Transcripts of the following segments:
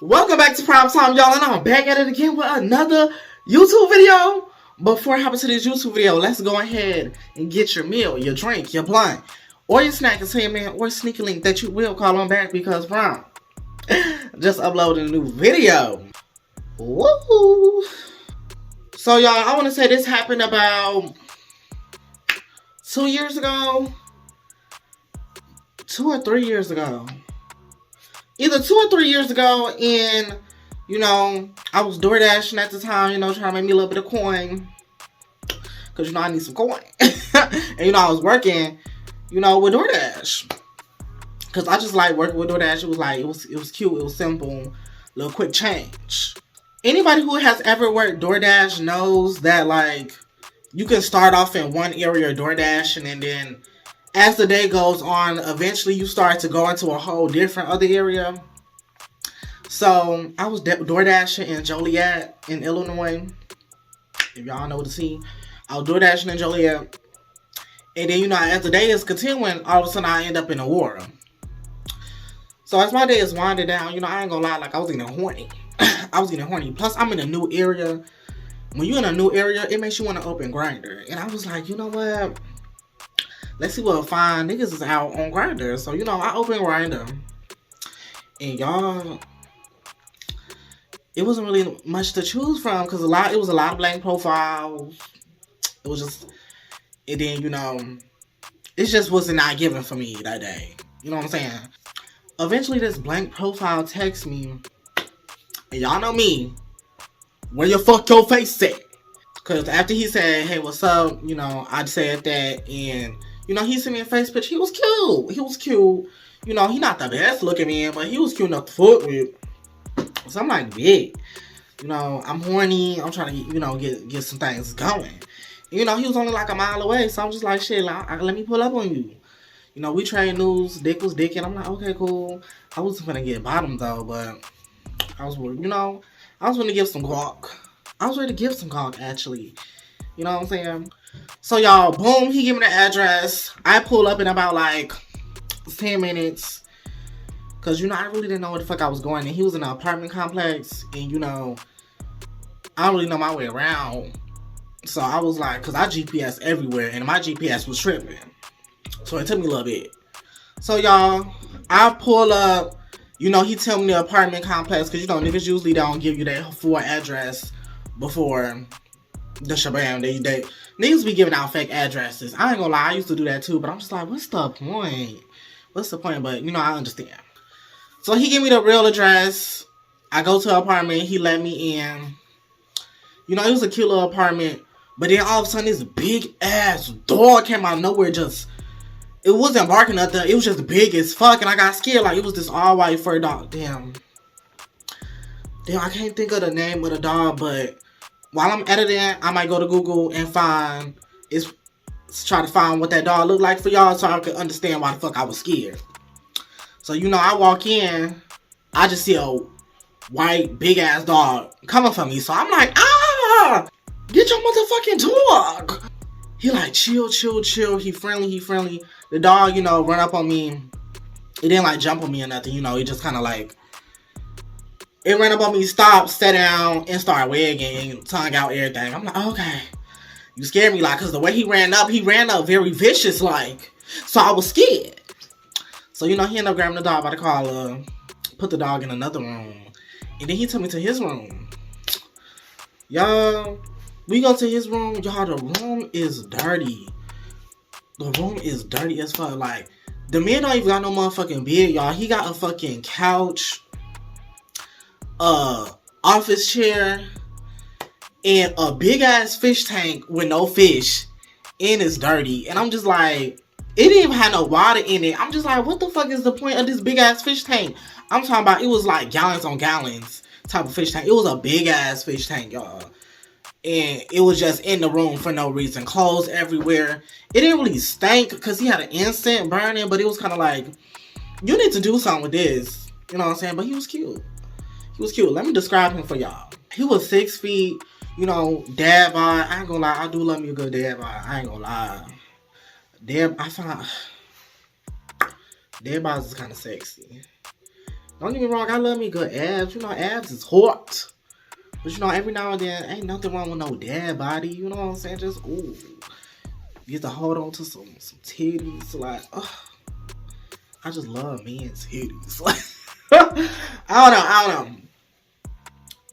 Welcome back to Prime Time, y'all, and I'm back at it again with another YouTube video. Before I hop into this YouTube video, let's go ahead and get your meal, your drink, your blunt, or your snack, or sneaky link that you will call on back because Prime just uploaded a new video. Woo! So, y'all, I want to say this happened about 2 years ago. 2 or 3 years ago. Either 2 or 3 years ago, and, I was door dashing at the time, trying to make me a little bit of coin. Because, I need some coin. And, I was working, with DoorDash. Because I just like working with DoorDash. It was like, it was cute, it was simple, little quick change. Anybody who has ever worked DoorDash knows that, you can start off in one area of DoorDash, and then as the day goes on, eventually you start to go into a whole different other area. So, I was door dashing in Joliet, in Illinois. If y'all know what to see. I was door dashing in Joliet. And then, as the day is continuing, all of a sudden I end up in Aurora. So, as my day is winding down, I ain't gonna lie, I was getting horny. I was getting horny. Plus, I'm in a new area. When you're in a new area, it makes you want to open Grindr. And I was like, you know what? Let's see what fine niggas is out on Grindr. So, I opened Grindr. And y'all, it wasn't really much to choose from because it was a lot of blank profiles. It was just, and then, it just wasn't not given for me that day. You know what I'm saying? Eventually, this blank profile texts me. And y'all know me. Where your fuck your face at? Because after he said, hey, what's up? I said that and he sent me a face picture. He was cute. He was cute. He not the best looking man, but he was cute enough to fuck with. So I'm like, big. I'm horny. I'm trying to, get some things going. He was only like a mile away. So I'm just like, shit, let me pull up on you. We trade news. Dick was dick. And I'm like, okay, cool. I wasn't going to get bottom though, but I was, I was going to give some guac. I was ready to give some guac, actually. You know what I'm saying? So, y'all, boom, he gave me the address. I pull up in about, 10 minutes. Because, I really didn't know where the fuck I was going. And he was in an apartment complex. And, I don't really know my way around. So, I was like, because I GPS everywhere. And my GPS was tripping. So, it took me a little bit. So, y'all, I pull up. He tell me the apartment complex. Because, niggas usually don't give you their full address before the shabam. They niggas be giving out fake addresses. I ain't gonna lie, I used to do that too, but I'm just like, what's the point? What's the point? But I understand. So he gave me the real address. I go to the apartment, he let me in. It was a cute little apartment, but then all of a sudden this big ass dog came out of nowhere. It wasn't barking nothing, it was just big as fuck, and I got scared. It was this all white fur dog. Damn, I can't think of the name of the dog, but while I'm editing, I might go to Google and try to find what that dog looked like for y'all so I can understand why the fuck I was scared. So, I walk in, I just see a white, big-ass dog coming for me. So, I'm like, get your motherfucking dog. He chill. He friendly. The dog, run up on me. It didn't, jump on me or nothing, It just kind of, it ran up on me, stopped, sat down, and started wagging, tongue out, everything. I'm like, okay. You scared me, because the way he ran up very vicious, So I was scared. So, he ended up grabbing the dog by the collar, put the dog in another room, and then he took me to his room. Y'all, we go to his room. Y'all, the room is dirty. The room is dirty as fuck. The man don't even got no motherfucking bed, y'all. He got a fucking couch, office chair, and a big ass fish tank with no fish, and it's dirty. And I'm just like, it didn't even have no water in it. I'm just like, what the fuck is the point of this big ass fish tank? I'm talking about, it was gallons on gallons type of fish tank. It was a big ass fish tank, y'all. And it was just in the room for no reason. Clothes everywhere. It didn't really stink because he had an incense burning, but it was kind of you need to do something with this. You know what I'm saying? But he was cute. He was cute. Let me describe him for y'all. He was 6 feet, dad bod. I ain't gonna lie, I do love me a good dad bod. I ain't gonna lie. Dad bods is kind of sexy. Don't get me wrong, I love me good abs. You know, abs is hot. But you know, every now and then, ain't nothing wrong with no dad body. You know what I'm saying? Just, ooh. You get to hold on to some titties. Like, I just love men's titties. Like, I don't know.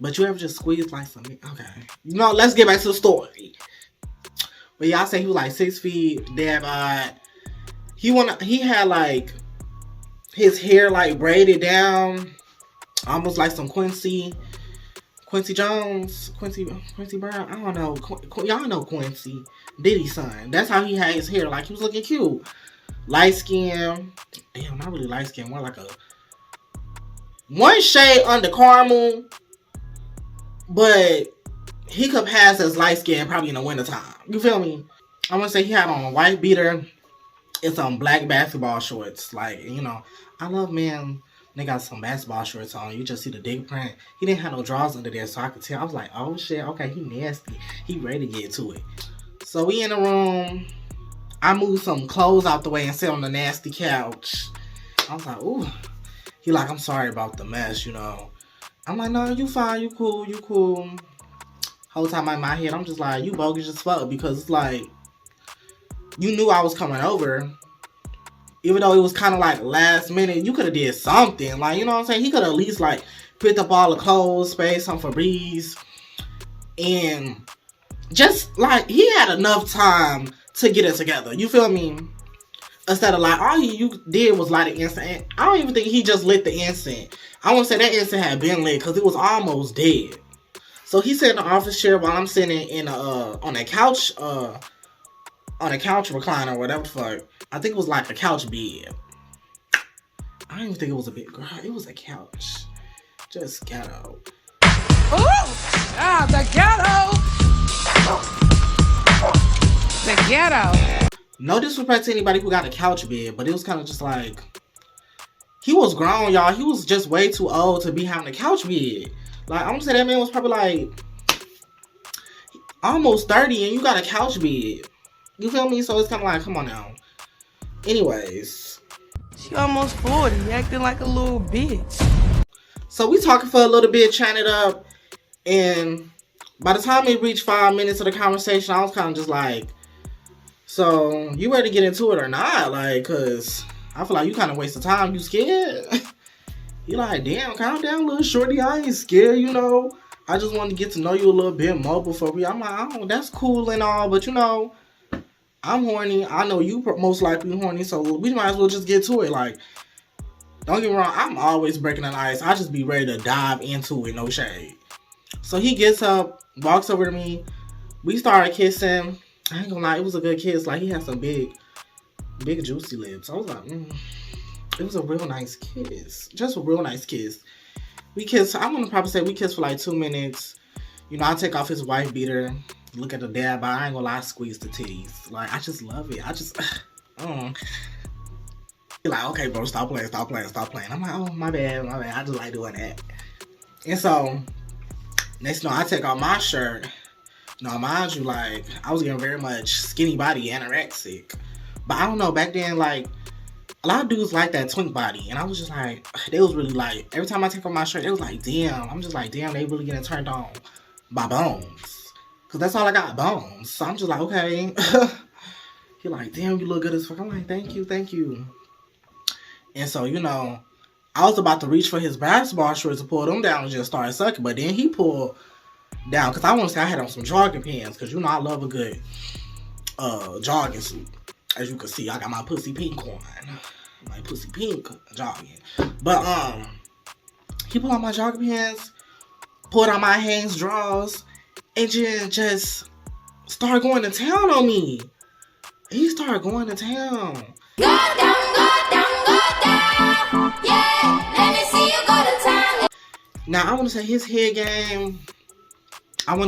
But you ever just squeeze like something? Okay. You know, let's get back to the story. But y'all say he was like 6 feet, dad bod. He had like his hair like braided down, almost like some Quincy Jones, Quincy Brown. I don't know. Y'all know Quincy, Diddy's son. That's how he had his hair. Like he was looking cute, light skin. Damn, not really light skin. More like a one shade under caramel, but he could pass as light skin probably in the wintertime. You feel me? I want to say he had on a white beater and some black basketball shorts. Like, you know, I love men. They got some basketball shorts on. You just see the dick print. He didn't have no drawers under there, so I could tell. I was like, oh shit, okay, he nasty. He ready to get to it. So we in the room. I moved some clothes out the way and sit on the nasty couch. I was like, ooh. He like, I'm sorry about the mess, you know. I'm like, no, you fine, you cool. Whole time in my head, I'm just like, you bogus as fuck, because it's like, you knew I was coming over. Even though it was kind of like last minute, you could have did something. Like, you know what I'm saying? He could have at least like picked up all the clothes, space, some Febreze. And just like, he had enough time to get it together. You feel me? Instead of like, all you did was light an incense. I don't even think he just lit the incense. I want to say that incense had been lit because it was almost dead. So he sat in the office chair while I'm sitting in on a couch recliner or whatever the fuck. I think it was like a couch bed. I don't even think it was a bed, girl. It was a couch. Just ghetto. Oh! The ghetto! The ghetto. No disrespect to anybody who got a couch bed, but it was kind of just like, he was grown, y'all. He was just way too old to be having a couch bed. Like, I'm gonna say that man was probably like almost 30 and you got a couch bed. You feel me? So it's kind of like, come on now. Anyways. She almost 40, acting like a little bitch. So we talking for a little bit, chatting it up. And by the time we reached 5 minutes of the conversation, I was kind of just like, so you ready to get into it or not? Like, cause I feel like you kind of wasted time. You scared? You like, damn, calm down, little shorty. I ain't scared, you know. I just wanted to get to know you a little bit more before we. I'm like, oh, that's cool and all, but you know, I'm horny. I know you most likely horny, so we might as well just get to it. Like, don't get me wrong, I'm always breaking the ice. I just be ready to dive into it, no shade. So he gets up, walks over to me. We started kissing. I ain't gonna lie, it was a good kiss. Like, he had some big juicy lips. I was like, it was a real nice kiss. Just a real nice kiss. We kissed, I'm gonna probably say we kissed for like 2 minutes. You know, I take off his wife beater, look at the dad, but I ain't gonna lie, I squeeze the titties. Like, I just love it. I just, He's like, okay, bro, stop playing. I'm like, oh, my bad. I just like doing that. And so, next thing I take off my shirt. Now, mind you, like, I was getting very much skinny body, anorexic. But I don't know, back then, like, a lot of dudes like that twink body. And I was just like, they was really like, every time I take off my shirt, it was like, damn. I'm just like, damn, they really getting turned on by bones. Because that's all I got, bones. So I'm just like, okay. He like, damn, you look good as fuck. I'm like, thank you. And so, you know, I was about to reach for his basketball shorts to pull them down and just start sucking. But then he pulled down, because I want to say I had on some jogging pants. Because, you know, I love a good jogging suit. As you can see, I got my pussy pink on. My pussy pink jogging. But, he pulled out my jogging pants, pulled out my Hanes drawers, and just started going to town on me. He started going to town. Go down. Yeah, let me see you go to town. Now, I want to say his head game, I'm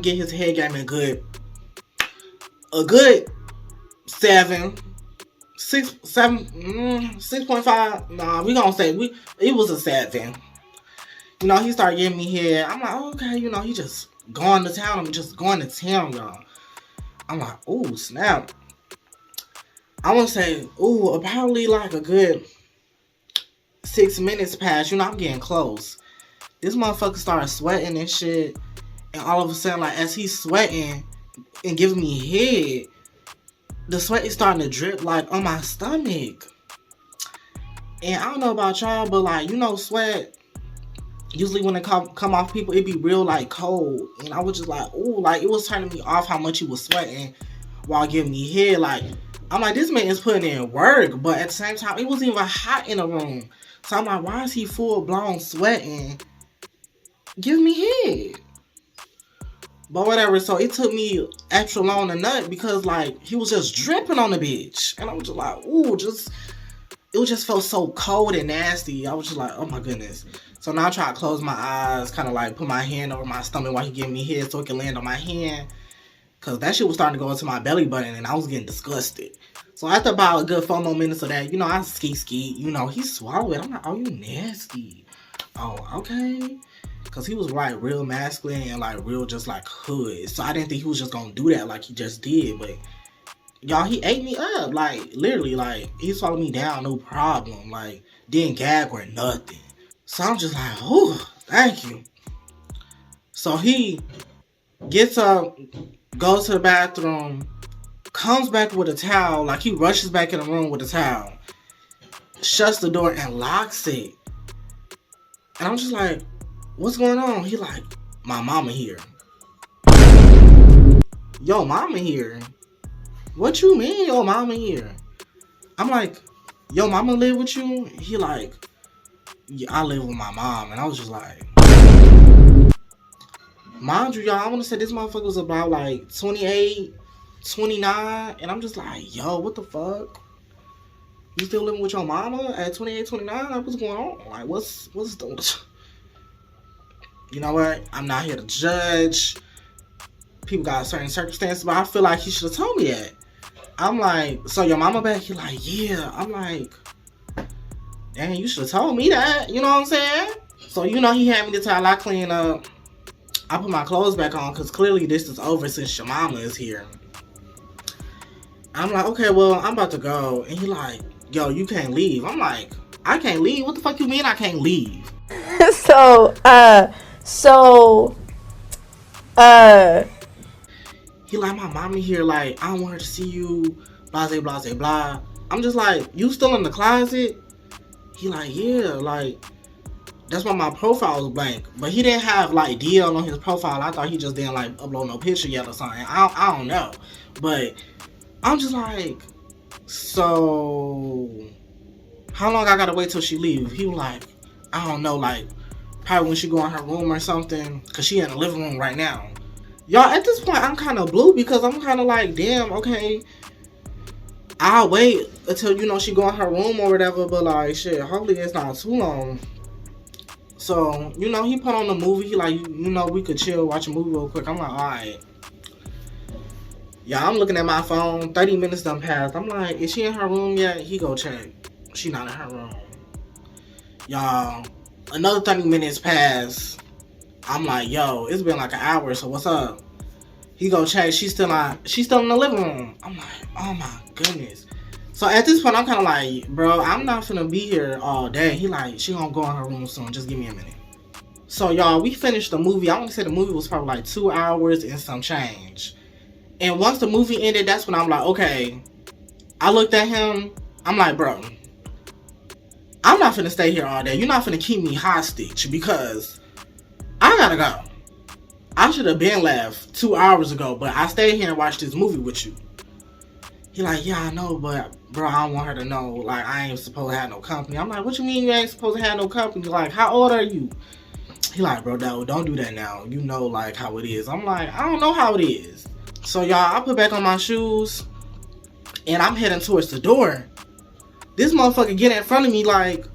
getting his head game a good 7, 6.5. Nah, we gonna say it was a 7. You know, he started giving me head. I'm like, oh, okay, you know, he just going to town. I'm just going to town, y'all. I'm like, oh, snap. I want to say, probably like a good 6 minutes pass. You know, I'm getting close. This motherfucker started sweating and shit. And all of a sudden, like, as he's sweating and giving me head, the sweat is starting to drip, like, on my stomach. And I don't know about y'all, but, like, you know, sweat, usually when it come off people, it be real, like, cold. And I was just like, ooh, like, it was turning me off how much he was sweating while giving me head. Like, I'm like, this man is putting in work. But at the same time, it wasn't even hot in the room. So I'm like, why is he full-blown sweating? Give me head. But whatever, so it took me extra long to nut because, like, he was just dripping on the bitch. And I was just like, ooh, it just felt so cold and nasty. I was just like, oh my goodness. So now I try to close my eyes, kind of like put my hand over my stomach while he giving me head so it can land on my hand. Because that shit was starting to go into my belly button and I was getting disgusted. So after about a good 4 more minutes of that, you know, I ski, you know, he swallowed it. I'm like, oh, you nasty. Oh, okay. Because he was, like, real masculine and, like, real just, like, hood. So I didn't think he was just going to do that like he just did. But, y'all, he ate me up. Like, literally, like, he swallowed me down, no problem. Like, didn't gag or nothing. So I'm just like, oh, thank you. So he gets up, goes to the bathroom, comes back with a towel. Like, he rushes back in the room with a towel. Shuts the door and locks it. And I'm just like, what's going on? He like, my mama here. Yo, mama here? What you mean, yo, mama here? I'm like, yo, mama live with you? He like, yeah, I live with my mom. And I was just like, mind you, y'all, I want to say this motherfucker was about like 28, 29. And I'm just like, yo, what the fuck? You still living with your mama at 28, 29? Like, what's going on? Like, what's the... You know what? I'm not here to judge. People got certain circumstances, but I feel like he should have told me that. I'm like, so your mama back? He like, yeah. I'm like, dang, you should have told me that. You know what I'm saying? So, you know, he had me the towel. I clean up. I put my clothes back on because clearly this is over since your mama is here. I'm like, okay, well, I'm about to go. And he like, yo, you can't leave. I'm like, I can't leave? What the fuck you mean I can't leave? He like, my mommy here, like, I don't want her to see you, blase, blase, blah. I'm just like, you still in the closet? He like, yeah, like, that's why my profile was blank. But he didn't have, like, DL on his profile. I thought he just didn't, like, upload no picture yet or something. I don't know. But I'm just like, so, how long I gotta wait till she leave? He was like, I don't know, like, probably when she go in her room or something, because she in the living room right now. Y'all, at this point, I'm kind of blue because I'm kind of like, damn, okay, I'll wait until, you know, she go in her room or whatever, but, like, shit, hopefully it's not too long. So, you know, he put on the movie. He like, you know, we could chill, watch a movie real quick. I'm like, alright. Y'all, I'm looking at my phone. 30 minutes done passed. I'm like, is she in her room yet? He go check. She not in her room. Y'all, another 30 minutes passed. I'm like, yo, it's been like an hour, so what's up? He go check. She's still in the living room. I'm like, oh my goodness. So at this point, I'm kind of like, bro, I'm not finna be here all day. He like, she gonna go in her room soon. Just give me a minute. So y'all, we finished the movie. I want to say the movie was probably like 2 hours and some change. And once the movie ended, that's when I'm like, okay. I looked at him. I'm like, bro, I'm not finna stay here all day. You're not finna keep me hostage because I gotta go. I should have been left 2 hours ago, but I stayed here and watched this movie with you. He like, yeah, I know, but bro, I don't want her to know, like, I ain't supposed to have no company. I'm like, what you mean you ain't supposed to have no company? Like, how old are you? He like, bro, no, don't do that now. You know, like, how it is. I'm like, I don't know how it is. So, y'all, I put back on my shoes, and I'm heading towards the door. This motherfucker get in front of me like,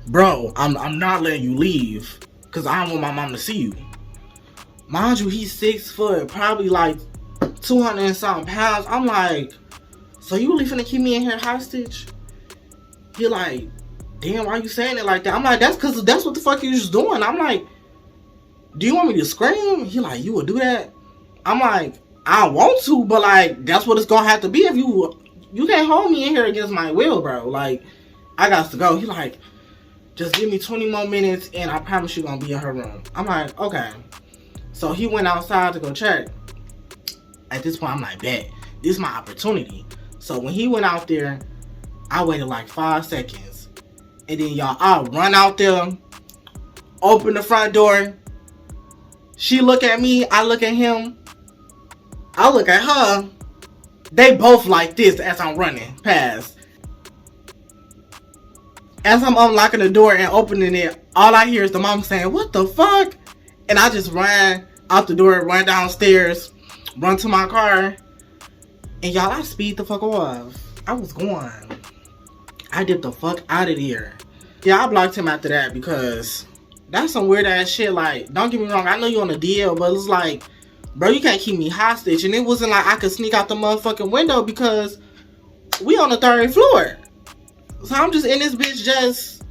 bro, I'm not letting you leave, because I don't want my mom to see you. Mind you, he's 6 foot, probably like 200 and something pounds. I'm like, so you really finna keep me in here hostage? He like, damn, why you saying it like that? I'm like, that's because that's what the fuck you just doing. I'm like, do you want me to scream? He like, you would do that? I'm like, I want to, but like, that's what it's gonna have to be if you can't hold me in here against my will, bro. Like, I got to go. He like, just give me 20 more minutes and I promise you gonna be in her room. I'm like, okay. So he went outside to go check. At this point, I'm like, bet. This is my opportunity. So when he went out there, I waited like 5 seconds. And then y'all, I run out there, open the front door. She look at me, I look at him. I look at her. They both like this as I'm running past. As I'm unlocking the door and opening it, all I hear is the mom saying, what the fuck? And I just ran out the door, run downstairs, run to my car. And y'all, I speed the fuck off. I was gone. I dipped the fuck out of there. Yeah, I blocked him after that because that's some weird ass shit. Like, don't get me wrong, I know you on a deal, but it's like, bro, you can't keep me hostage. And it wasn't like I could sneak out the motherfucking window because we on the 3rd floor. So I'm just in this bitch just,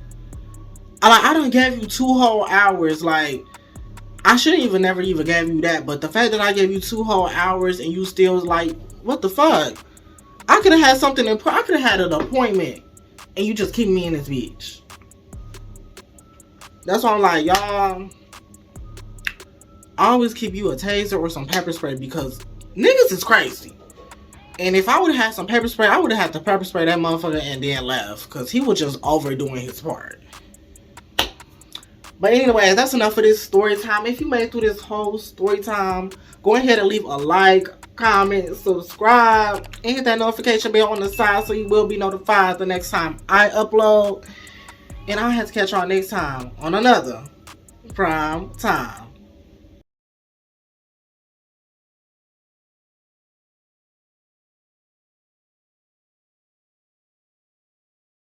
I done gave you 2 whole hours. Like, I shouldn't even never even gave you that. But the fact that I gave you 2 whole hours and you still was like, what the fuck? I could have had something important. I could have had an appointment. And you just keep me in this bitch. That's why I'm like, y'all, I always keep you a taser or some pepper spray because niggas is crazy. And if I would have had some pepper spray, I would have had to pepper spray that motherfucker and then left. Because he was just overdoing his part. But anyway, that's enough for this story time. If you made it through this whole story time, go ahead and leave a like, comment, subscribe, and hit that notification bell on the side so you will be notified the next time I upload. And I'll have to catch y'all next time on another Prime Time.